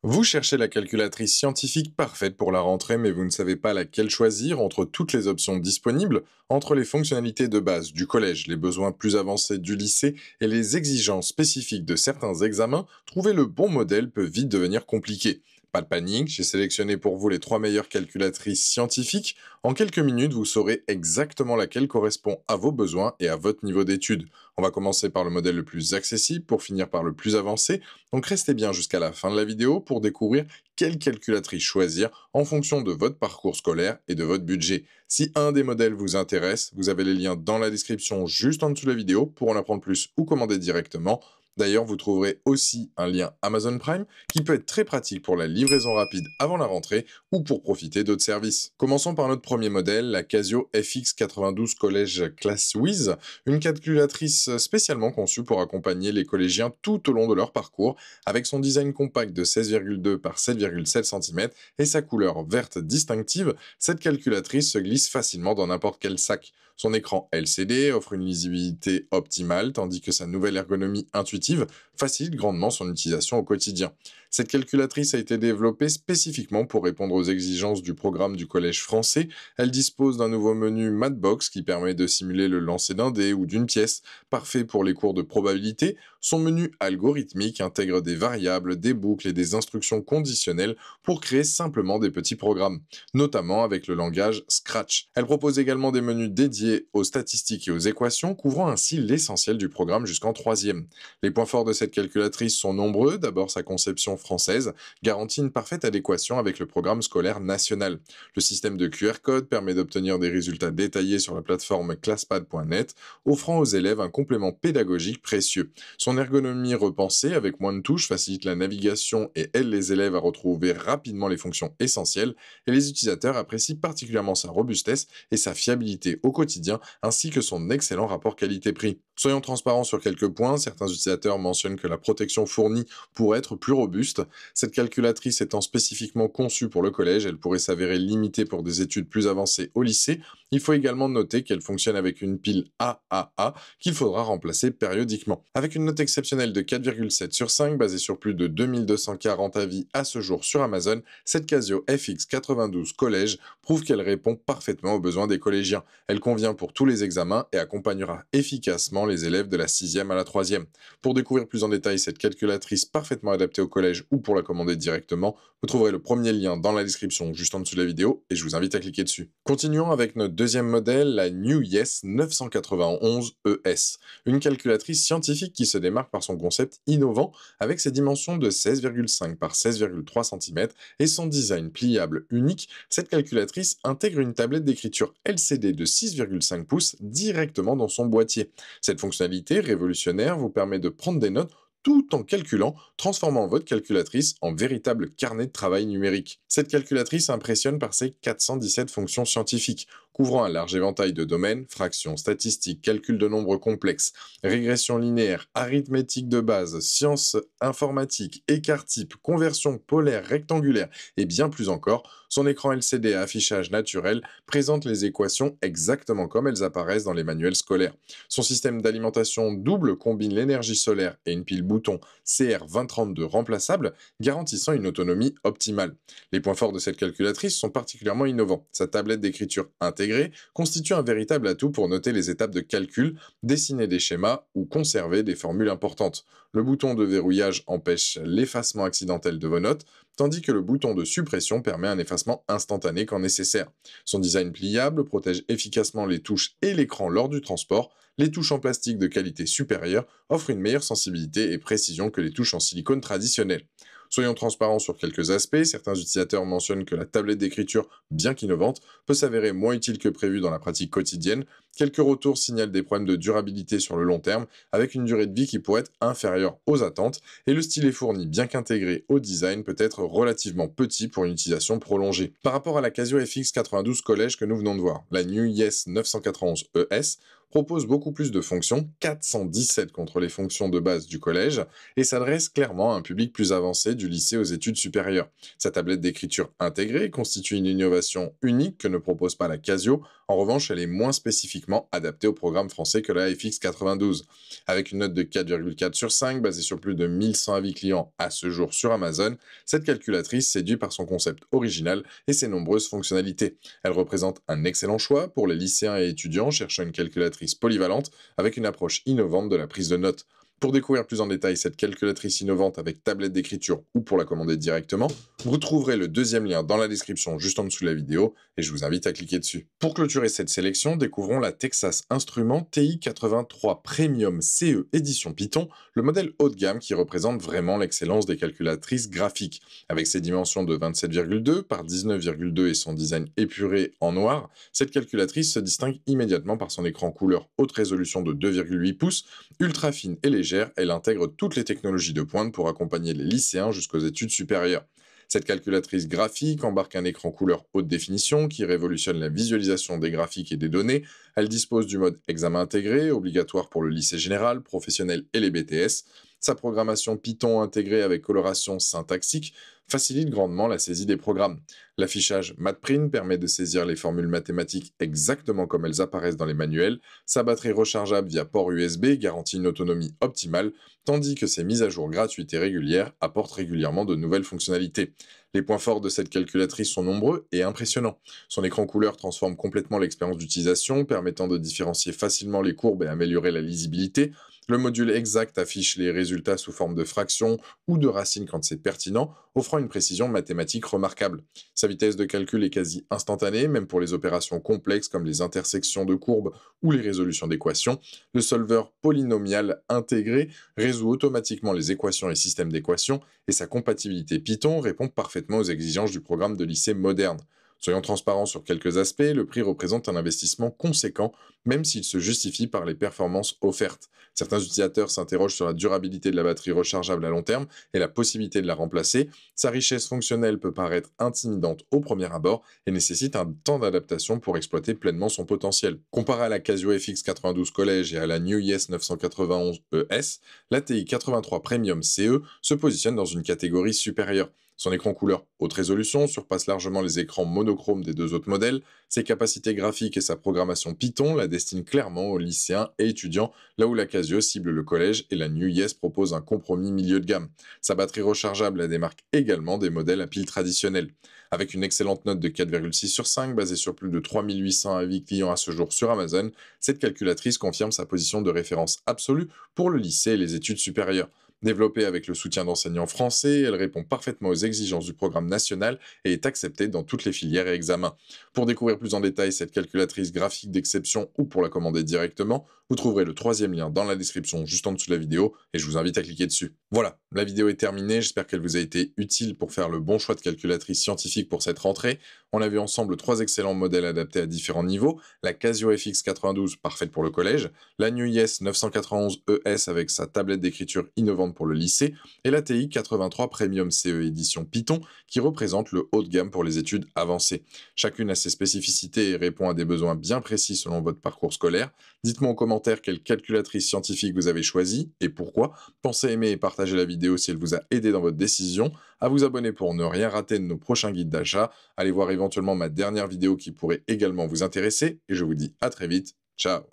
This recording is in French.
Vous cherchez la calculatrice scientifique parfaite pour la rentrée, mais vous ne savez pas laquelle choisir entre toutes les options disponibles, entre les fonctionnalités de base du collège, les besoins plus avancés du lycée et les exigences spécifiques de certains examens. Trouver le bon modèle peut vite devenir compliqué. Pas de panique, j'ai sélectionné pour vous les trois meilleures calculatrices scientifiques. En quelques minutes, vous saurez exactement laquelle correspond à vos besoins et à votre niveau d'études. On va commencer par le modèle le plus accessible pour finir par le plus avancé. Donc restez bien jusqu'à la fin de la vidéo pour découvrir quelle calculatrice choisir en fonction de votre parcours scolaire et de votre budget. Si un des modèles vous intéresse, vous avez les liens dans la description juste en dessous de la vidéo pour en apprendre plus ou commander directement. D'ailleurs, vous trouverez aussi un lien Amazon Prime qui peut être très pratique pour la livraison rapide avant la rentrée ou pour profiter d'autres services. Commençons par notre premier modèle, la Casio FX92 College Class Wiz, une calculatrice spécialement conçue pour accompagner les collégiens tout au long de leur parcours. Avec son design compact de 16,2 par 7,7 cm et sa couleur verte distinctive, cette calculatrice se glisse facilement dans n'importe quel sac. Son écran LCD offre une lisibilité optimale, tandis que sa nouvelle ergonomie intuitive facilite grandement son utilisation au quotidien. Cette calculatrice a été développée spécifiquement pour répondre aux exigences du programme du Collège français. Elle dispose d'un nouveau menu Matbox qui permet de simuler le lancer d'un dé ou d'une pièce, parfait pour les cours de probabilité. Son menu algorithmique intègre des variables, des boucles et des instructions conditionnelles pour créer simplement des petits programmes, notamment avec le langage Scratch. Elle propose également des menus dédiés aux statistiques et aux équations, couvrant ainsi l'essentiel du programme jusqu'en troisième. Les points forts de cette calculatrice sont nombreux. D'abord, sa conception française garantit une parfaite adéquation avec le programme scolaire national. Le système de QR code permet d'obtenir des résultats détaillés sur la plateforme classpad.net, offrant aux élèves un complément pédagogique précieux. Son ergonomie repensée avec moins de touches facilite la navigation et aide les élèves à retrouver rapidement les fonctions essentielles, et les utilisateurs apprécient particulièrement sa robustesse et sa fiabilité au quotidien, ainsi que son excellent rapport qualité-prix. Soyons transparents sur quelques points, certains utilisateurs mentionnent que la protection fournie pourrait être plus robuste. Cette calculatrice étant spécifiquement conçue pour le collège, elle pourrait s'avérer limitée pour des études plus avancées au lycée. Il faut également noter qu'elle fonctionne avec une pile AAA qu'il faudra remplacer périodiquement. Avec une note exceptionnelle de 4,7 sur 5, basée sur plus de 2240 avis à ce jour sur Amazon, cette Casio FX92 Collège prouve qu'elle répond parfaitement aux besoins des collégiens. Elle convient pour tous les examens et accompagnera efficacement les élèves de la 6e à la 3e. Pour découvrir plus en détail cette calculatrice parfaitement adaptée au collège ou pour la commander directement, vous trouverez le premier lien dans la description juste en dessous de la vidéo et je vous invite à cliquer dessus. Continuons avec notre deuxième modèle, la New Yes 991 ES, une calculatrice scientifique qui se démarque par son concept innovant avec ses dimensions de 16,5 par 16,3 cm et son design pliable unique. Cette calculatrice intègre une tablette d'écriture LCD de 6,5 pouces directement dans son boîtier. Cette fonctionnalité révolutionnaire vous permet de prendre des notes tout en calculant, transformant votre calculatrice en véritable carnet de travail numérique. Cette calculatrice impressionne par ses 417 fonctions scientifiques, couvrant un large éventail de domaines, fractions, statistiques, calcul de nombres complexes, régression linéaire, arithmétique de base, sciences informatiques, écart-type, conversion polaire, rectangulaire et bien plus encore. Son écran LCD à affichage naturel présente les équations exactement comme elles apparaissent dans les manuels scolaires. Son système d'alimentation double combine l'énergie solaire et une pile bouton CR2032 remplaçable, garantissant une autonomie optimale. Les points forts de cette calculatrice sont particulièrement innovants. Sa tablette d'écriture intégrée constitue un véritable atout pour noter les étapes de calcul, dessiner des schémas ou conserver des formules importantes. Le bouton de verrouillage empêche l'effacement accidentel de vos notes, tandis que le bouton de suppression permet un effacement instantané quand nécessaire. Son design pliable protège efficacement les touches et l'écran lors du transport. Les touches en plastique de qualité supérieure offrent une meilleure sensibilité et précision que les touches en silicone traditionnelles. Soyons transparents sur quelques aspects, certains utilisateurs mentionnent que la tablette d'écriture, bien qu'innovante, peut s'avérer moins utile que prévu dans la pratique quotidienne. Quelques retours signalent des problèmes de durabilité sur le long terme, avec une durée de vie qui pourrait être inférieure aux attentes, et le stylet fourni, bien qu'intégré au design, peut être relativement petit pour une utilisation prolongée. Par rapport à la Casio FX92 Collège que nous venons de voir, la New Yes 991 ES propose beaucoup plus de fonctions, 417 contre les fonctions de base du collège, et s'adresse clairement à un public plus avancé du lycée aux études supérieures. Sa tablette d'écriture intégrée constitue une innovation unique que ne propose pas la Casio. En revanche, elle est moins spécifiquement adaptée au programme français que la FX 92. Avec une note de 4,4 sur 5 basée sur plus de 1100 avis clients à ce jour sur Amazon, cette calculatrice séduit par son concept original et ses nombreuses fonctionnalités. Elle représente un excellent choix pour les lycéens et étudiants cherchant une calculatrice polyvalente avec une approche innovante de la prise de notes. Pour découvrir plus en détail cette calculatrice innovante avec tablette d'écriture ou pour la commander directement, vous trouverez le deuxième lien dans la description juste en dessous de la vidéo et je vous invite à cliquer dessus. Pour clôturer cette sélection, découvrons la Texas Instruments TI-83 Premium CE édition Python, le modèle haut de gamme qui représente vraiment l'excellence des calculatrices graphiques. Avec ses dimensions de 27,2 par 19,2 et son design épuré en noir, cette calculatrice se distingue immédiatement par son écran couleur haute résolution de 2,8 pouces, ultra fine et légère. Elle intègre toutes les technologies de pointe pour accompagner les lycéens jusqu'aux études supérieures. Cette calculatrice graphique embarque un écran couleur haute définition qui révolutionne la visualisation des graphiques et des données. Elle dispose du mode examen intégré, obligatoire pour le lycée général, professionnel et les BTS. Sa programmation Python intégrée avec coloration syntaxique facilite grandement la saisie des programmes. L'affichage MatPrint permet de saisir les formules mathématiques exactement comme elles apparaissent dans les manuels. Sa batterie rechargeable via port USB garantit une autonomie optimale, tandis que ses mises à jour gratuites et régulières apportent régulièrement de nouvelles fonctionnalités. Les points forts de cette calculatrice sont nombreux et impressionnants. Son écran couleur transforme complètement l'expérience d'utilisation, permettant de différencier facilement les courbes et améliorer la lisibilité. Le module exact affiche les résultats sous forme de fractions ou de racines quand c'est pertinent, offrant une précision mathématique remarquable. Sa vitesse de calcul est quasi instantanée, même pour les opérations complexes comme les intersections de courbes ou les résolutions d'équations. Le solver polynomial intégré résout automatiquement les équations et systèmes d'équations, et sa compatibilité Python répond parfaitement aux exigences du programme de lycée moderne. Soyons transparents sur quelques aspects, le prix représente un investissement conséquent, même s'il se justifie par les performances offertes. Certains utilisateurs s'interrogent sur la durabilité de la batterie rechargeable à long terme et la possibilité de la remplacer. Sa richesse fonctionnelle peut paraître intimidante au premier abord et nécessite un temps d'adaptation pour exploiter pleinement son potentiel. Comparé à la Casio FX 92 College et à la New Yes 991 ES, la TI 83 Premium CE se positionne dans une catégorie supérieure. Son écran couleur haute résolution surpasse largement les écrans monochromes des deux autres modèles. Ses capacités graphiques et sa programmation Python la destinent clairement aux lycéens et étudiants, là où la Casio cible le collège et la New Yes propose un compromis milieu de gamme. Sa batterie rechargeable la démarque également des modèles à pile traditionnels. Avec une excellente note de 4,6 sur 5 basée sur plus de 3800 avis clients à ce jour sur Amazon, cette calculatrice confirme sa position de référence absolue pour le lycée et les études supérieures. Développée avec le soutien d'enseignants français, elle répond parfaitement aux exigences du programme national et est acceptée dans toutes les filières et examens. Pour découvrir plus en détail cette calculatrice graphique d'exception ou pour la commander directement, vous trouverez le troisième lien dans la description juste en dessous de la vidéo et je vous invite à cliquer dessus. Voilà, la vidéo est terminée, j'espère qu'elle vous a été utile pour faire le bon choix de calculatrice scientifique pour cette rentrée. On a vu ensemble 3 excellents modèles adaptés à différents niveaux, la Casio FX 92 parfaite pour le collège, la New Yes 991 ES avec sa tablette d'écriture innovante pour le lycée, et la TI 83 Premium CE édition Python qui représente le haut de gamme pour les études avancées. Chacune a ses spécificités et répond à des besoins bien précis selon votre parcours scolaire. Dites-moi en commentaire quelle calculatrice scientifique vous avez choisie et pourquoi. Pensez aimer et partager la vidéo si elle vous a aidé dans votre décision, à vous abonner pour ne rien rater de nos prochains guides d'achat, allez voir éventuellement ma dernière vidéo qui pourrait également vous intéresser, et je vous dis à très vite, ciao.